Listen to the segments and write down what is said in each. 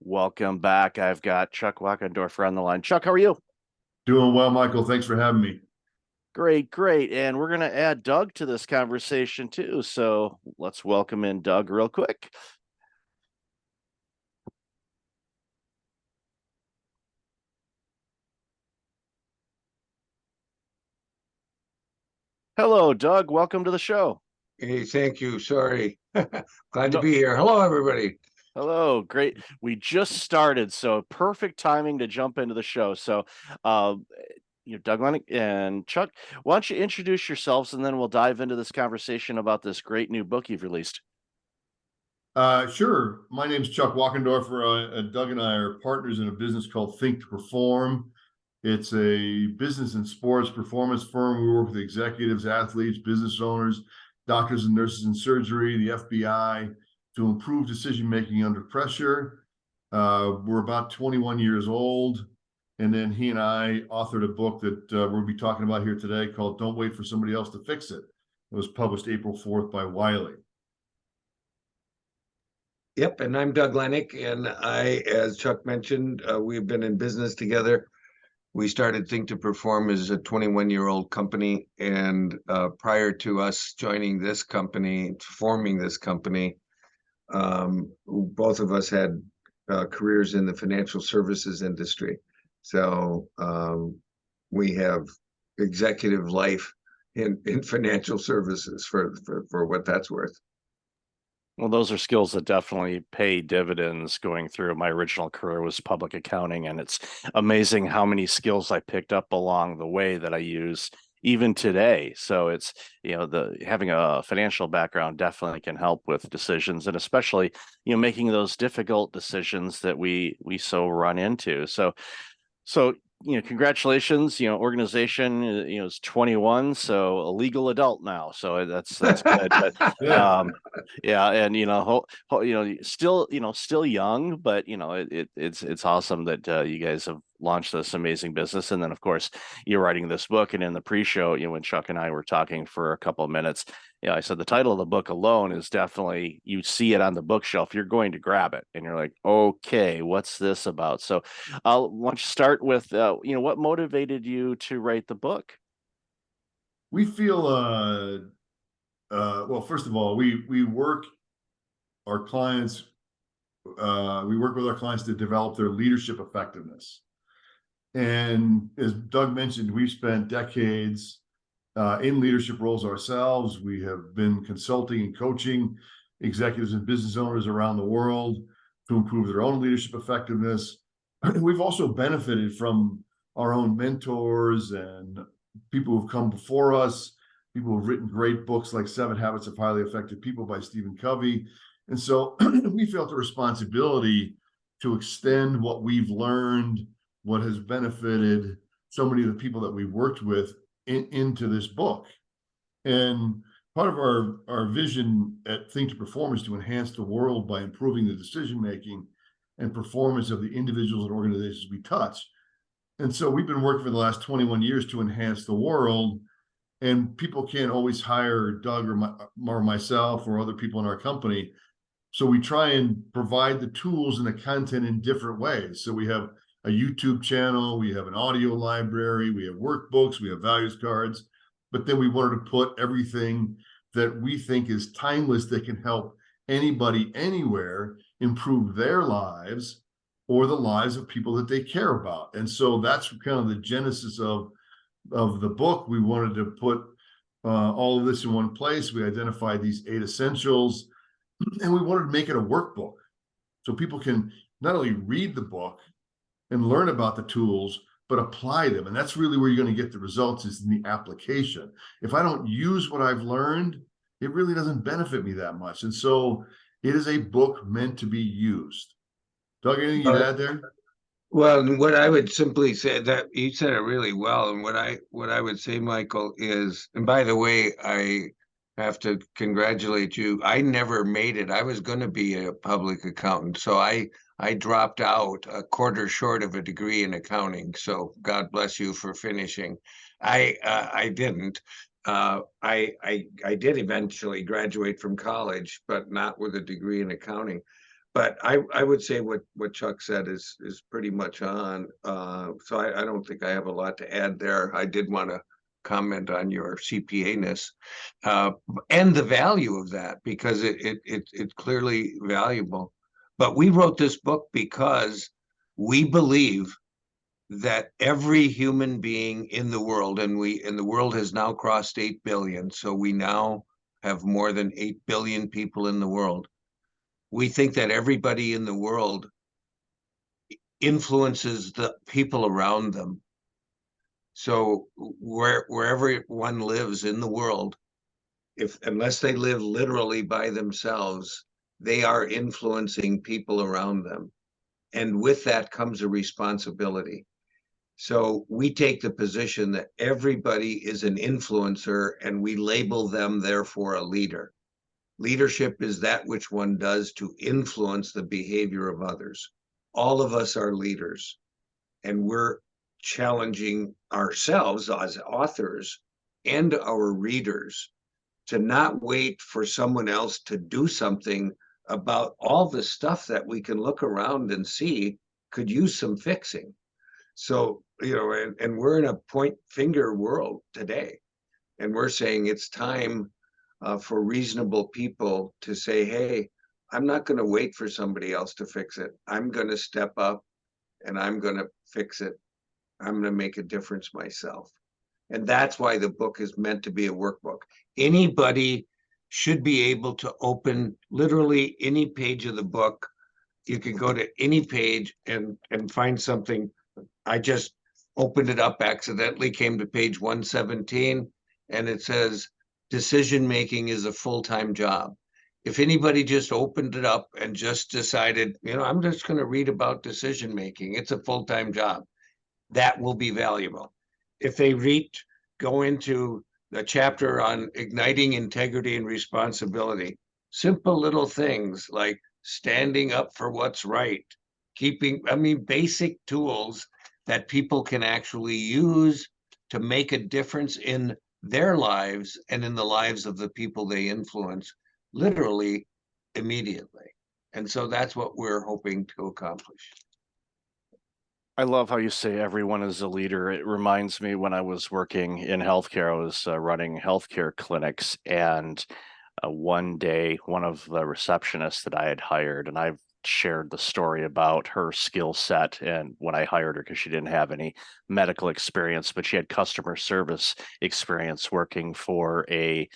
Welcome back. I've got Chuck Wachendorfer on the line. Chuck, how are you? Doing well, Michael. Thanks for having me. Great, great. And we're going to add Doug to this conversation too. So let's welcome in Doug real quick. Hello, Doug. Welcome to the show. Hey, thank you. Sorry. Glad to No, be here. Hello, everybody. hello. Great. We just started, so perfect timing to jump into the show. So, uh, Doug Lennick and Chuck, why don't you introduce yourselves and then we'll dive into this conversation about this great new book you've released. Sure. My name's Chuck Wachendorfer. Doug and I are partners in a business called Think to Perform. It's a business and sports performance firm. We work with executives, athletes, business owners, doctors and nurses in surgery, the FBI, to improve decision-making under pressure. We're about 21 years old. And then he and I authored a book that we'll be talking about here today called Don't Wait for Somebody Else to Fix It. It was published April 4th by Wiley. Yep, and I'm Doug Lennick, and as Chuck mentioned, we've been in business together. We started Think to Perform as a 21-year-old company, and prior to us joining this company, forming this company, both of us had careers in the financial services industry. So we have executive life in financial services for what that's worth. Well, those are skills that definitely pay dividends. Going through my original career was public accounting, and it's amazing how many skills I picked up along the way that I use even today. So it's, the having a financial background definitely can help with decisions, and especially, making those difficult decisions that we so run into. So, congratulations, organization, is 21, so a legal adult now. So that's good. But Yeah. yeah, and still young, but it's awesome that you guys have launched this amazing business. And then of course you're writing this book. And in the pre-show, when Chuck and I were talking for a couple of minutes, I said the title of the book alone is definitely, you see it on the bookshelf, you're going to grab it and you're like, okay, what's this about? So I'll want you start with what motivated you to write the book? We feel well, first of all, we work our clients we work with our clients to develop their leadership effectiveness. And as Doug mentioned, we've spent decades in leadership roles ourselves. We have been consulting and coaching executives and business owners around the world to improve their own leadership effectiveness. We've also benefited from our own mentors and people who've come before us, people who've written great books like 7 Habits of Highly Effective People by Stephen Covey. And so we felt a responsibility to extend what we've learned, what has benefited so many of the people that we've worked with into this book. And part of our vision at Think to Perform is to enhance the world by improving the decision-making and performance of the individuals and organizations we touch. And so we've been working for the last 21 years to enhance the world. And people can't always hire Doug or myself or other people in our company. So we try and provide the tools and the content in different ways. So we have a YouTube channel, we have an audio library, we have workbooks, we have values cards, but then we wanted to put everything that we think is timeless that can help anybody anywhere improve their lives or the lives of people that they care about. And so that's kind of the genesis of the book. We wanted to put all of this in one place. We identified these 8 essentials, and we wanted to make it a workbook so people can not only read the book and learn about the tools, but apply them. And that's really where you're going to get the results, is in the application. If I don't use what I've learned, it really doesn't benefit me that much. And so it is a book meant to be used. Doug, anything you'd add there? Well, what I would simply say, that you said it really well, and what I would say, Michael, is, and by the way, I have to congratulate you. I never made it. I was going to be a public accountant, so I dropped out a quarter short of a degree in accounting. So God bless you for finishing. I didn't. I did eventually graduate from college, but not with a degree in accounting. But I would say what Chuck said is pretty much on. So I don't think I have a lot to add there. I did want to comment on your CPA-ness and the value of that, because it's clearly valuable. But we wrote this book because we believe that every human being in the world, and the world has now crossed 8 billion, so we now have more than 8 billion people in the world. We think that everybody in the world influences the people around them. So wherever one lives in the world, unless they live literally by themselves, they are influencing people around them. And with that comes a responsibility. So we take the position that everybody is an influencer, and we label them therefore a leader. Leadership is that which one does to influence the behavior of others. All of us are leaders, and we're challenging ourselves as authors and our readers to not wait for someone else to do something about all the stuff that we can look around and see could use some fixing. So, and we're in a point finger world today, and we're saying it's time for reasonable people to say, hey, I'm not going to wait for somebody else to fix it. I'm going to step up and I'm going to fix it. I'm going to make a difference myself. And that's why the book is meant to be a workbook. Anybody should be able to open literally any page of the book. You can go to any page and find something. I just opened it up accidentally, came to page 117, and it says, decision making is a full-time job. If anybody just opened it up and just decided, I'm just going to read about decision making, it's a full-time job, that will be valuable. If they go into the chapter on igniting integrity and responsibility, simple little things like standing up for what's right, basic tools that people can actually use to make a difference in their lives and in the lives of the people they influence, literally immediately. And so that's what we're hoping to accomplish. I love how you say everyone is a leader. It reminds me when I was working in healthcare, I was running healthcare clinics, and one day, one of the receptionists that I had hired, and I've shared the story about her skill set and when I hired her, because she didn't have any medical experience, but she had customer service experience working for a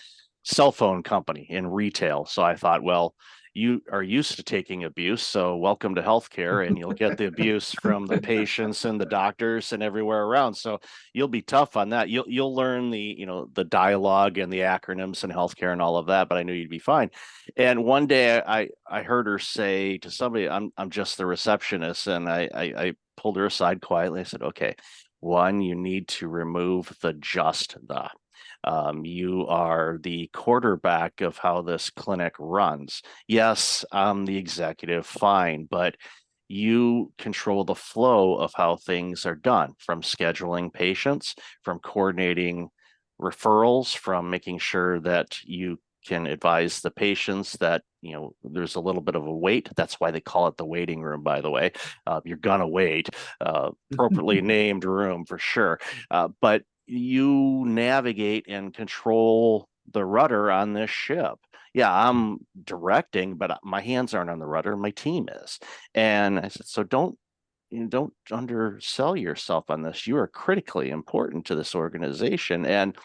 cell phone company in retail. So I thought, well, you are used to taking abuse, so welcome to healthcare, and you'll get the abuse from the patients and the doctors and everywhere around. So you'll be tough on that. You'll learn the dialogue and the acronyms in healthcare and all of that, but I knew you'd be fine. And one day I heard her say to somebody, I'm just the receptionist, and I pulled her aside quietly. I said, okay, one, you need to remove the just the. You are the quarterback of how this clinic runs. Yes, I'm the executive, fine, but you control the flow of how things are done, from scheduling patients, from coordinating referrals, from making sure that you can advise the patients that there's a little bit of a wait. That's why they call it the waiting room, by the way. You're gonna wait. Appropriately named room for sure, but you navigate and control the rudder on this ship. Yeah, I'm directing, but my hands aren't on the rudder. My team is. And I said, so don't undersell yourself on this. You are critically important to this organization. And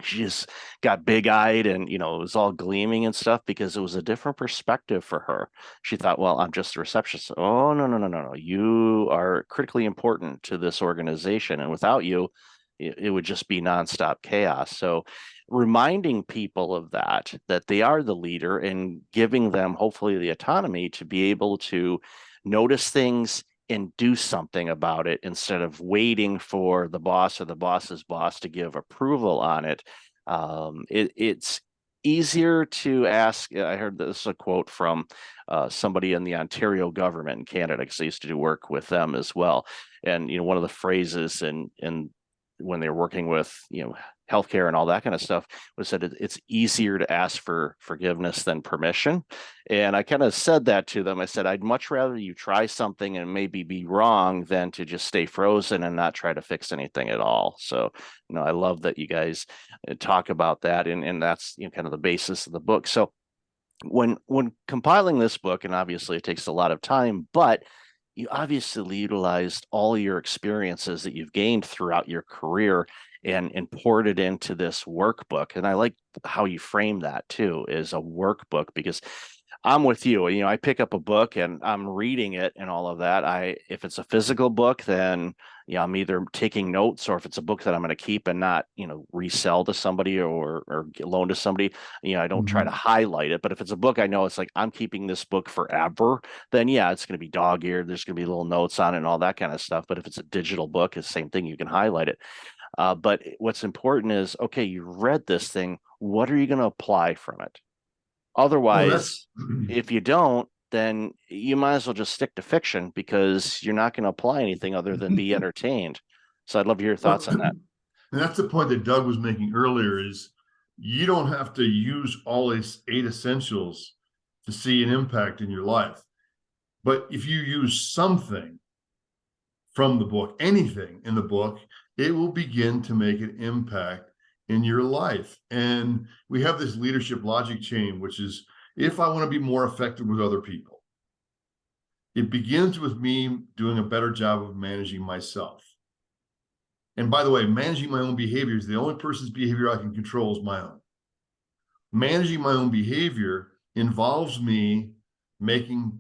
she just got big-eyed, and it was all gleaming and stuff, because it was a different perspective for her. She thought, well, I'm just a receptionist. Oh, no, you are critically important to this organization, and without you, it would just be nonstop chaos. So reminding people of that they are the leader, and giving them hopefully the autonomy to be able to notice things and do something about it, instead of waiting for the boss or the boss's boss to give approval on it. It's easier to ask. I heard this a quote from somebody in the Ontario government in Canada, because I used to do work with them as well. And one of the phrases in when they're working with healthcare and all that kind of stuff, was that it's easier to ask for forgiveness than permission. And I kind of said that to them. I said, I'd much rather you try something and maybe be wrong than to just stay frozen and not try to fix anything at all. So, I love that you guys talk about that. And that's, kind of the basis of the book. So when compiling this book, and obviously it takes a lot of time, but you obviously utilized all your experiences that you've gained throughout your career and poured it into this workbook. And I like how you frame that too, as a workbook, because I'm with you. I pick up a book and I'm reading it and all of that. If it's a physical book, then I'm either taking notes, or if it's a book that I'm going to keep and not, resell to somebody or loan to somebody, I don't try to highlight it. But if it's a book I know it's like I'm keeping this book forever, then it's going to be dog-eared. There's going to be little notes on it and all that kind of stuff. But if it's a digital book, it's the same thing. You can highlight it. But what's important is, okay, you read this thing. What are you going to apply from it? Otherwise, if you don't, then you might as well just stick to fiction, because you're not going to apply anything other than be entertained. So I'd love to hear your thoughts on that. And that's the point that Doug was making earlier, is you don't have to use all these 8 essentials to see an impact in your life. But if you use something from the book, anything in the book, it will begin to make an impact in your life. And we have this leadership logic chain, which is, if I want to be more effective with other people, it begins with me doing a better job of managing myself. And by the way, managing my own behavior is the only person's behavior I can control is my own. Managing my own behavior involves me making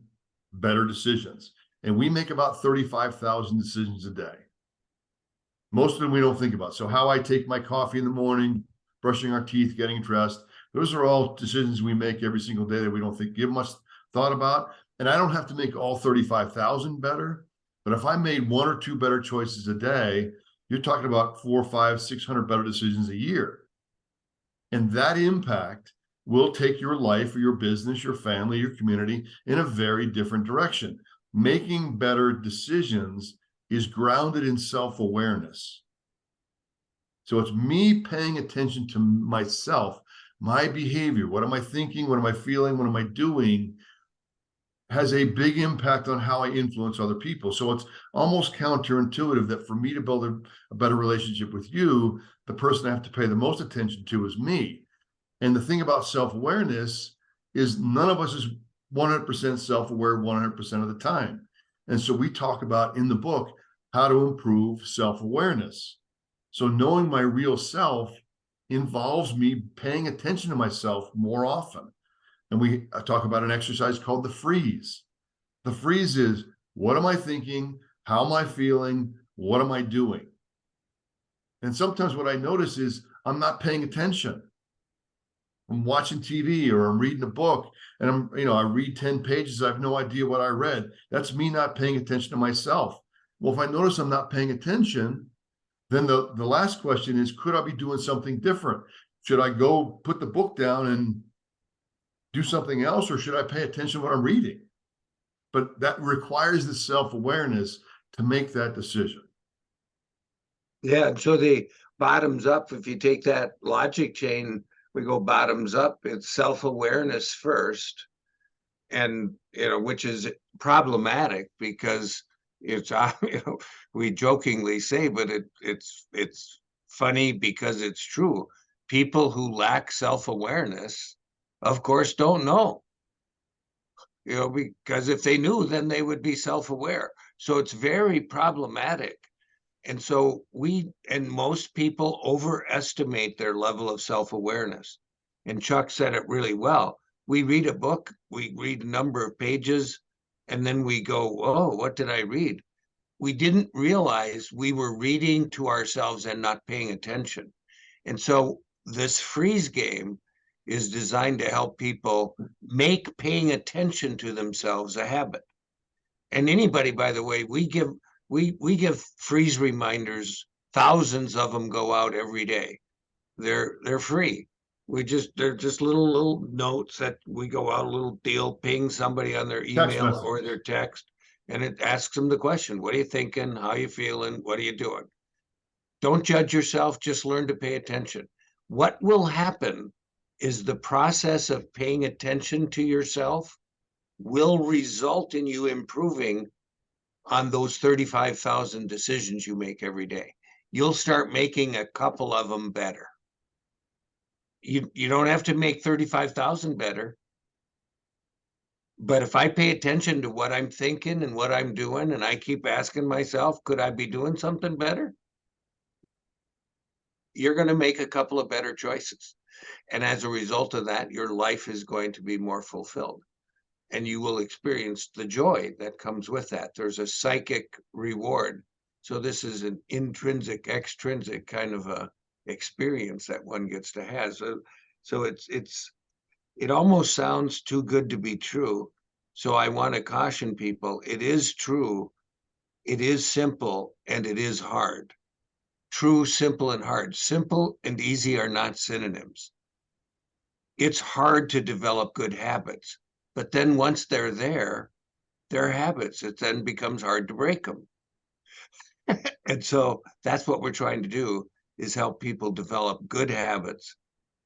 better decisions. And we make about 35,000 decisions a day. Most of them we don't think about. So how I take my coffee in the morning, brushing our teeth, getting dressed, those are all decisions we make every single day that we don't give much thought about. And I don't have to make all 35,000 better, but if I made 1 or 2 better choices a day, you're talking about 4, 5, 600 better decisions a year. And that impact will take your life or your business, your family, your community in a very different direction. Making better decisions is grounded in self-awareness. So it's me paying attention to myself, my behavior. What am I thinking? What am I feeling? What am I doing? Has a big impact on how I influence other people. So it's almost counterintuitive that for me to build a better relationship with you, the person I have to pay the most attention to is me. And the thing about self-awareness is none of us is 100% self-aware 100% of the time. And so we talk about in the book how to improve self-awareness. So knowing my real self involves me paying attention to myself more often. And we talk about an exercise called the freeze. The freeze is, what am I thinking? How am I feeling? What am I doing? And sometimes what I notice is I'm not paying attention. I'm watching TV or I'm reading a book and I read 10 pages. I have no idea what I read. That's me not paying attention to myself. Well, if I notice I'm not paying attention, then the last question is, could I be doing something different? Should I go put the book down and do something else, or should I pay attention to what I'm reading? But that requires the self-awareness to make that decision. Yeah, so the bottoms up, if you take that logic chain, we go bottoms up, it's self-awareness first, and which is problematic because it's we jokingly say, but it's funny because it's true. People who lack self-awareness, of course, don't know. Because if they knew, then they would be self-aware. So it's very problematic. And so most people overestimate their level of self-awareness. And Chuck said it really well. We read a book, we read a number of pages, and then we go, oh, what did I read? We didn't realize we were reading to ourselves and not paying attention. And so this freeze game is designed to help people make paying attention to themselves a habit. And anybody, by the way, we give freeze reminders. Thousands of them go out every day. They're free. They're just little notes that we go out, a little deal, ping somebody on their email or their text, and it asks them the question: what are you thinking? How are you feeling? What are you doing? Don't judge yourself, just learn to pay attention. What will happen is the process of paying attention to yourself will result in you improving on those 35,000 decisions you make every day. You'll start making a couple of them better. You don't have to make 35,000 better. But if I pay attention to what I'm thinking and what I'm doing, and I keep asking myself, could I be doing something better? You're going to make a couple of better choices. And as a result of that, your life is going to be more fulfilled. And you will experience the joy that comes with that. There's a psychic reward. So this is an intrinsic, extrinsic kind of a experience that one gets to have. So it almost sounds too good to be true. So I want to caution people, it is true, it is simple, and it is hard. True, simple, and hard. Simple and easy are not synonyms. It's hard to develop good habits, but then once they're habits. It then becomes hard to break them. And so that's what we're trying to do, is help people develop good habits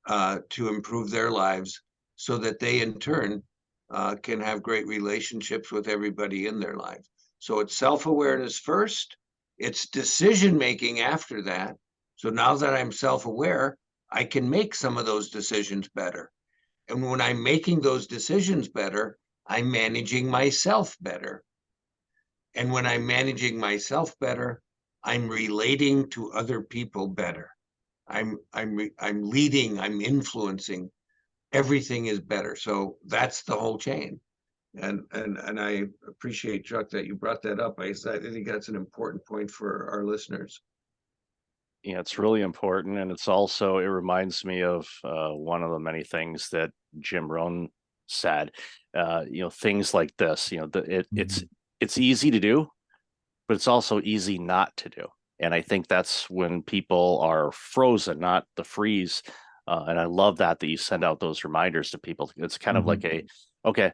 to improve their lives, so that they in turn can have great relationships with everybody in their life. So it's self-awareness first, it's decision-making after that. So now that I'm self-aware, I can make some of those decisions better. And when I'm making those decisions better, I'm managing myself better. And when I'm managing myself better, I'm relating to other people better. I'm leading, I'm influencing. Everything is better. So that's the whole chain. And I appreciate, Chuck, that you brought that up. I think that's an important point for our listeners. Yeah, it's really important, and it's also, it reminds me of one of the many things that Jim Rohn said. Things like this. It's easy to do, but it's also easy not to do. And I think that's when people are frozen, not the freeze. And I love that you send out those reminders to people. It's kind of like okay,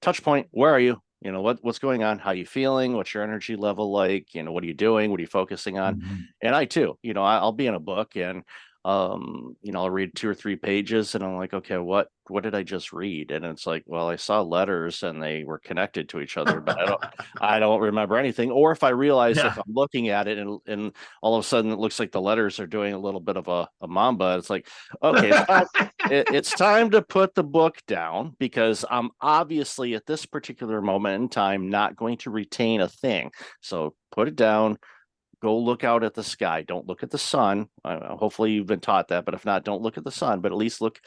touch point. Where are you? What's going on? How you feeling? What's your energy level like? What are you doing? What are you focusing on? And I too, I'll be in a book, and I'll read 2 or 3 pages, and I'm like, okay, what did I just read? And it's like, well, I saw letters and they were connected to each other, but I don't remember anything. Or if I realize, if I'm looking at it and all of a sudden it looks like the letters are doing a little bit of a mamba, it's like, okay, it's time to put the book down, because I'm obviously at this particular moment in time not going to retain a thing. So put it down. Go look out at the sky. Don't look at the sun. Hopefully you've been taught that, but if not, don't look at the sun, but at least look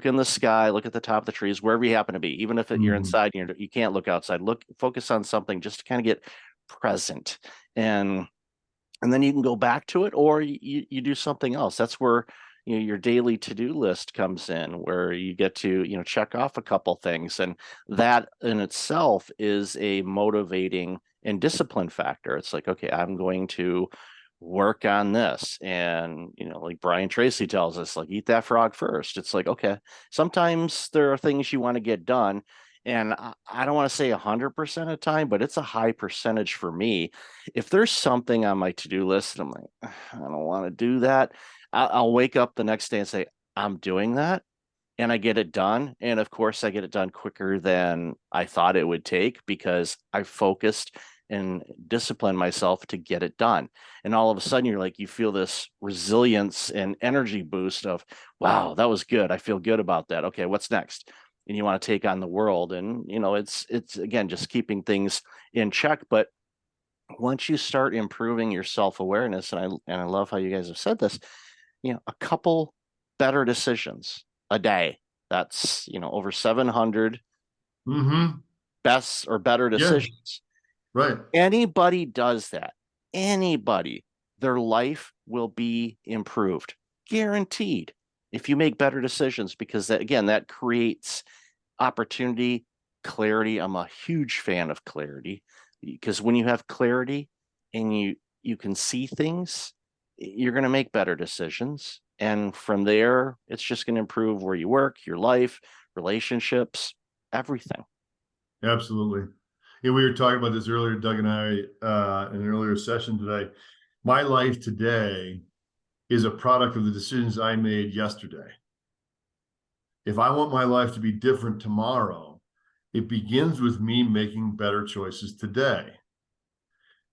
in the sky, look at the top of the trees, wherever you happen to be. Even if you're inside and you can't look outside, focus on something just to kind of get present. And then you can go back to it, or you do something else. That's where your daily to-do list comes in, where you get to check off a couple things, and that in itself is a motivating and discipline factor. It's like, okay, I'm going to work on this, and like Brian Tracy tells us, like, eat that frog first. It's like, okay, sometimes there are things you want to get done, and I don't want to say 100% of the time, but it's a high percentage for me. If there's something on my to-do list and I'm like, I don't want to do that, I'll wake up the next day and say, I'm doing that, and I get it done. And of course, I get it done quicker than I thought it would take, because I focused and disciplined myself to get it done. And all of a sudden, you feel this resilience and energy boost of, wow, that was good. I feel good about that. Okay, what's next? And you want to take on the world. And, it's again, just keeping things in check. But once you start improving your self-awareness, and I love how you guys have said this, a couple better decisions a day, that's over 700 best or better decisions. Right. Anybody does that, their life will be improved, guaranteed, if you make better decisions, because that creates opportunity, clarity. I'm a huge fan of clarity, because when you have clarity and you can see things, you're going to make better decisions. And from there, it's just going to improve where you work, your life, relationships, everything. Absolutely. Yeah, we were talking about this earlier, Doug and I, in an earlier session today. My life today is a product of the decisions I made yesterday. If I want my life to be different tomorrow, it begins with me making better choices today.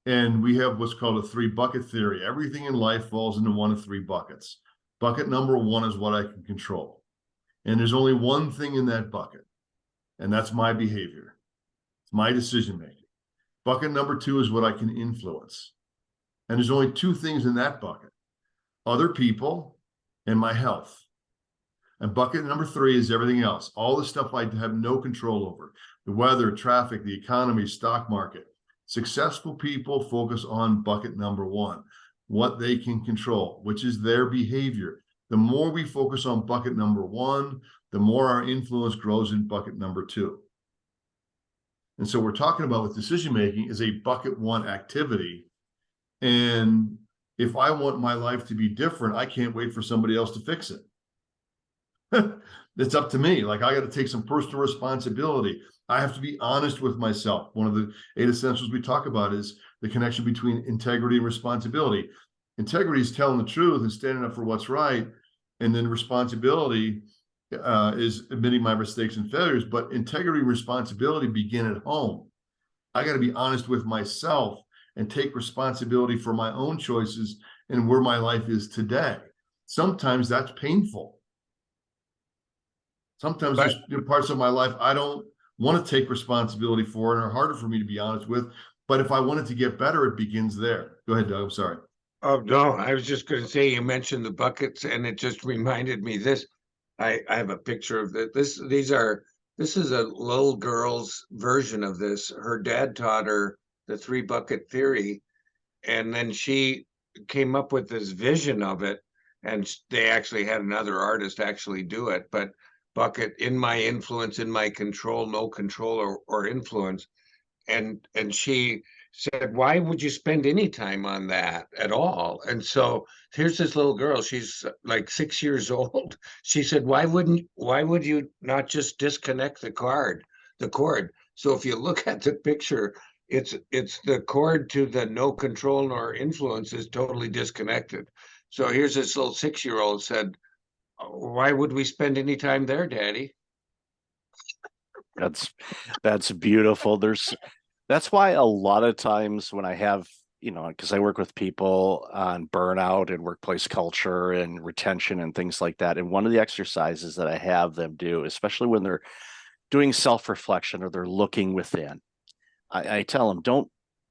And we have what's called a 3-bucket theory. Everything in life falls into one of 3 buckets. Bucket number 1 is what I can control. And there's only one thing in that bucket, and that's my behavior. It's my decision making. Bucket number 2 is what I can influence. And there's only 2 things in that bucket: other people and my health. And bucket number 3 is everything else, all the stuff I have no control over: the weather, traffic, the economy, stock market. Successful people focus on bucket number 1, what they can control, which is their behavior. The more we focus on bucket number 1, the more our influence grows in bucket number 2. And so we're talking about with decision making is a bucket 1 activity. And if I want my life to be different, I can't wait for somebody else to fix it. It's up to me. Like, I got to take some personal responsibility. I have to be honest with myself. One of the 8 essentials we talk about is the connection between integrity and responsibility. Integrity is telling the truth and standing up for what's right. And then responsibility is admitting my mistakes and failures. But integrity and responsibility begin at home. I got to be honest with myself and take responsibility for my own choices and where my life is today. Sometimes that's painful. Sometimes there's parts of my life I don't want to take responsibility for and are harder for me to be honest with. But if I want it to get better, it begins there. Go ahead, Doug. I'm sorry. Oh, no, I was just going to say, you mentioned the buckets, and it just reminded me this. I have a picture of this. This is a little girl's version of this. Her dad taught her the 3-bucket theory, and then she came up with this vision of it, and they actually had another artist actually do it. But bucket: in my influence, in my control, no control or influence. And she said, why would you spend any time on that at all? And so here's this little girl, she's like 6 years old. She said, why would you not just disconnect the cord? So if you look at the picture, it's the cord to the no control nor influence is totally disconnected. So here's this little 6-year-old said, why would we spend any time there, Daddy? That's beautiful. That's why a lot of times when I have, because I work with people on burnout and workplace culture and retention and things like that. And one of the exercises that I have them do, especially when they're doing self-reflection or they're looking within, I tell them,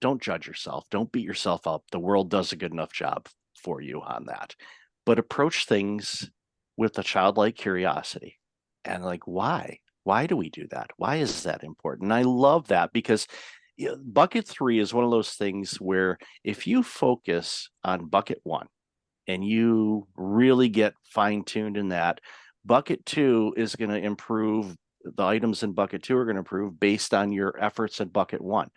don't judge yourself. Don't beat yourself up. The world does a good enough job for you on that. But approach things with a childlike curiosity. And like, why? Why do we do that? Why is that important? And I love that because bucket 3 is one of those things where if you focus on bucket 1 and you really get fine-tuned in that, bucket 2 is going to improve. The items in bucket 2 are going to improve based on your efforts in bucket 1.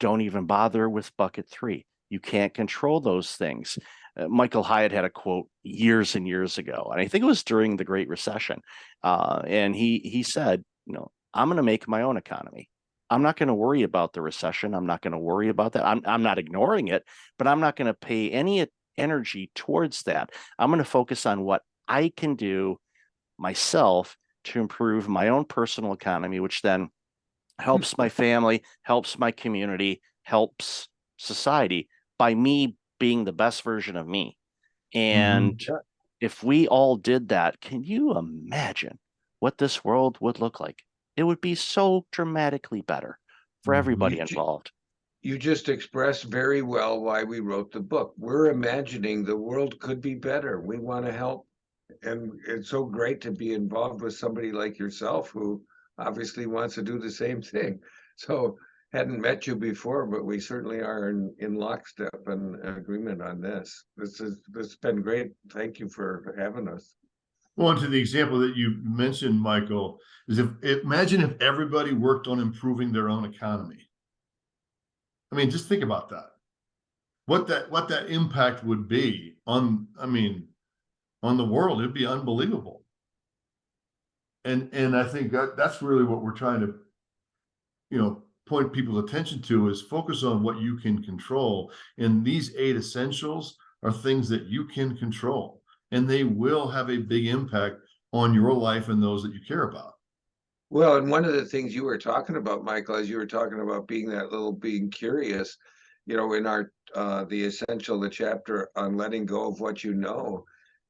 Don't even bother with bucket 3. You can't control those things. Michael Hyatt had a quote years and years ago, and I think it was during the Great Recession. And he said, I'm going to make my own economy. I'm not going to worry about the recession. I'm not going to worry about that. I'm not ignoring it, but I'm not going to pay any energy towards that. I'm going to focus on what I can do myself to improve my own personal economy, which then helps my family, helps my community, helps society by me being the best version of me. And if we all did that, can you imagine what this world would look like? It would be so dramatically better for everybody involved. You just expressed very well why we wrote the book. We're imagining the world could be better. We want to help. And it's so great to be involved with somebody like yourself who obviously wants to do the same thing. So hadn't met you before, but we certainly are in lockstep and agreement on this. This has been great. Thank you for having us. Well, and to the example that you mentioned, Michael, is imagine if everybody worked on improving their own economy. I mean, just think about that. What that impact would be on the world. It'd be unbelievable. And I think that's really what we're trying to, point people's attention to is focus on what you can control. And these 8 essentials are things that you can control, and they will have a big impact on your life and those that you care about. Well, and one of the things you were talking about, Michael, as you were talking about being curious, in our the essential, the chapter on letting go of what you know,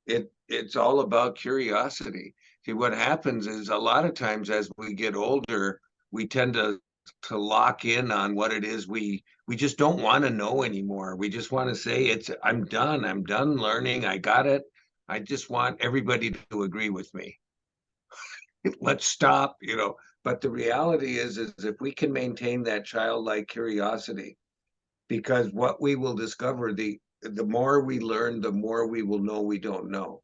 it's all about curiosity. See, what happens is a lot of times as we get older, we tend to lock in on what it is we just don't want to know anymore. We just want to say I'm done learning, I got it. I just want everybody to agree with me. Let's stop, but the reality is if we can maintain that childlike curiosity, because what we will discover, the more we learn, the more we will know we don't know.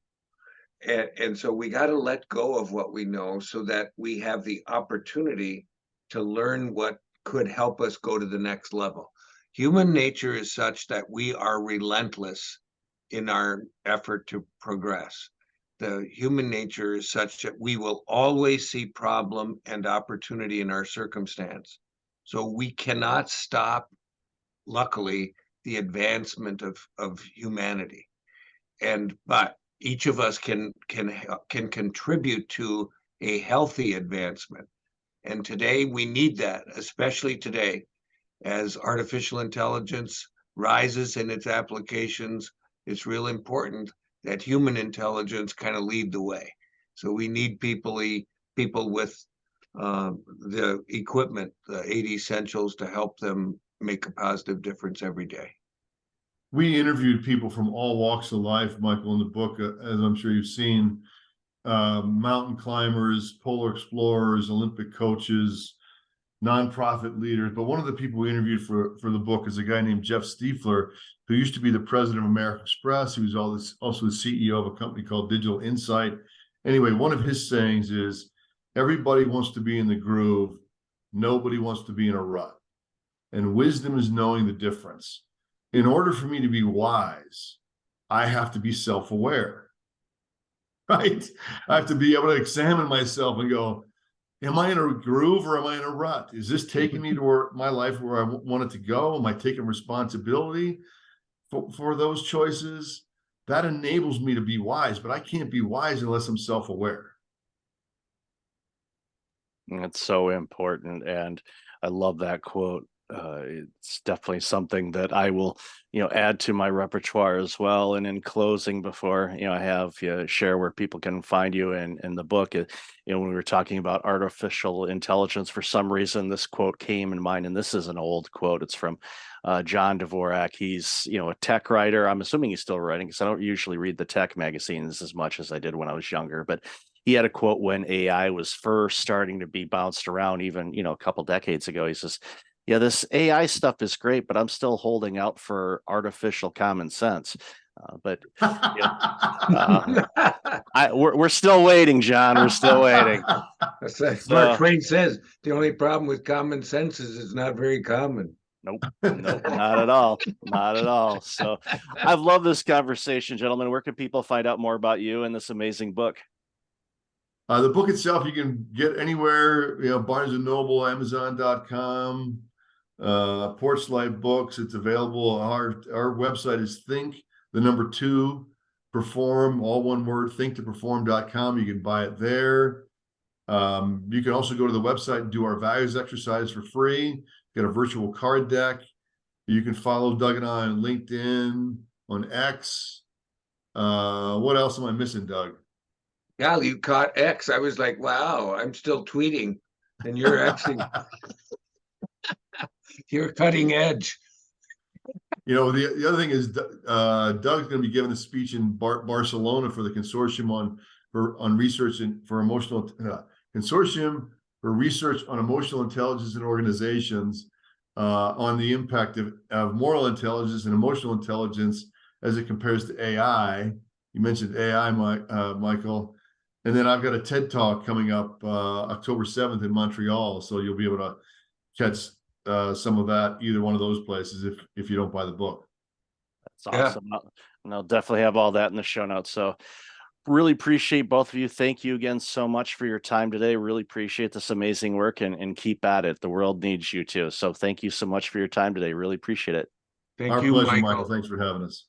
And so we got to let go of what we know so that we have the opportunity to learn what could help us go to the next level. Human nature is such that we are relentless in our effort to progress. The human nature is such that we will always see problem and opportunity in our circumstance. So we cannot stop, luckily, the advancement of humanity. But each of us can contribute to a healthy advancement. And today we need that, especially today, as artificial intelligence rises in its applications. It's real important that human intelligence kind of lead the way. So we need people with the equipment, the 8 essentials, to help them make a positive difference every day. We interviewed people from all walks of life, Michael, in the book, as I'm sure you've seen, mountain climbers, polar explorers, Olympic coaches, nonprofit leaders. But one of the people we interviewed for the book is a guy named Jeff Stiefler, who used to be the president of American Express. He was also the CEO of a company called Digital Insight. Anyway, one of his sayings is, everybody wants to be in the groove. Nobody wants to be in a rut. And wisdom is knowing the difference. In order for me to be wise, I have to be self-aware, right? I have to be able to examine myself and go, am I in a groove or am I in a rut? Is this taking me to my life where I want it to go? Am I taking responsibility for those choices? That enables me to be wise, but I can't be wise unless I'm self-aware. It's so important. And I love that quote. It's definitely something that I will, add to my repertoire as well. And in closing, before, I have you share where people can find you in the book, when we were talking about artificial intelligence, for some reason, this quote came in mind, and this is an old quote. It's from John Dvorak. He's, a tech writer. I'm assuming he's still writing, because I don't usually read the tech magazines as much as I did when I was younger, but he had a quote when AI was first starting to be bounced around, even, a couple decades ago. He says, yeah, this AI stuff is great, but I'm still holding out for artificial common sense. But we're still waiting, John. We're still waiting. Mark Twain says the only problem with common sense is it's not very common. Nope, not at all. Not at all. So I've loved this conversation, gentlemen. Where can people find out more about you and this amazing book? The book itself, you can get anywhere, Barnes & Noble, Amazon.com, Porchlight Books. It's available. Our website is perform, all one word, thinktoperform.com. You can buy it there. You can also go to the website and do our values exercise for free. Get a virtual card deck. You can follow Doug and I on LinkedIn, on X. What else am I missing, Doug? Yeah, you caught X. I was like, wow, I'm still tweeting, and you're actually you're cutting edge. The other thing is, Doug's going to be giving a speech in Barcelona for the consortium on research for emotional consortium for research on emotional intelligence in organizations, on the impact of moral intelligence and emotional intelligence as it compares to AI. You mentioned AI, Michael. And then I've got a TED Talk coming up October 7th in Montreal. So you'll be able to catch some of that, either one of those places, if you don't buy the book. That's awesome. Yeah. And I'll definitely have all that in the show notes. So really appreciate both of you. Thank you again so much for your time today. Really appreciate this amazing work, and keep at it. The world needs you too. So thank you so much for your time today. Really appreciate it. Thank Our you, pleasure, Michael. Michael. Thanks for having us.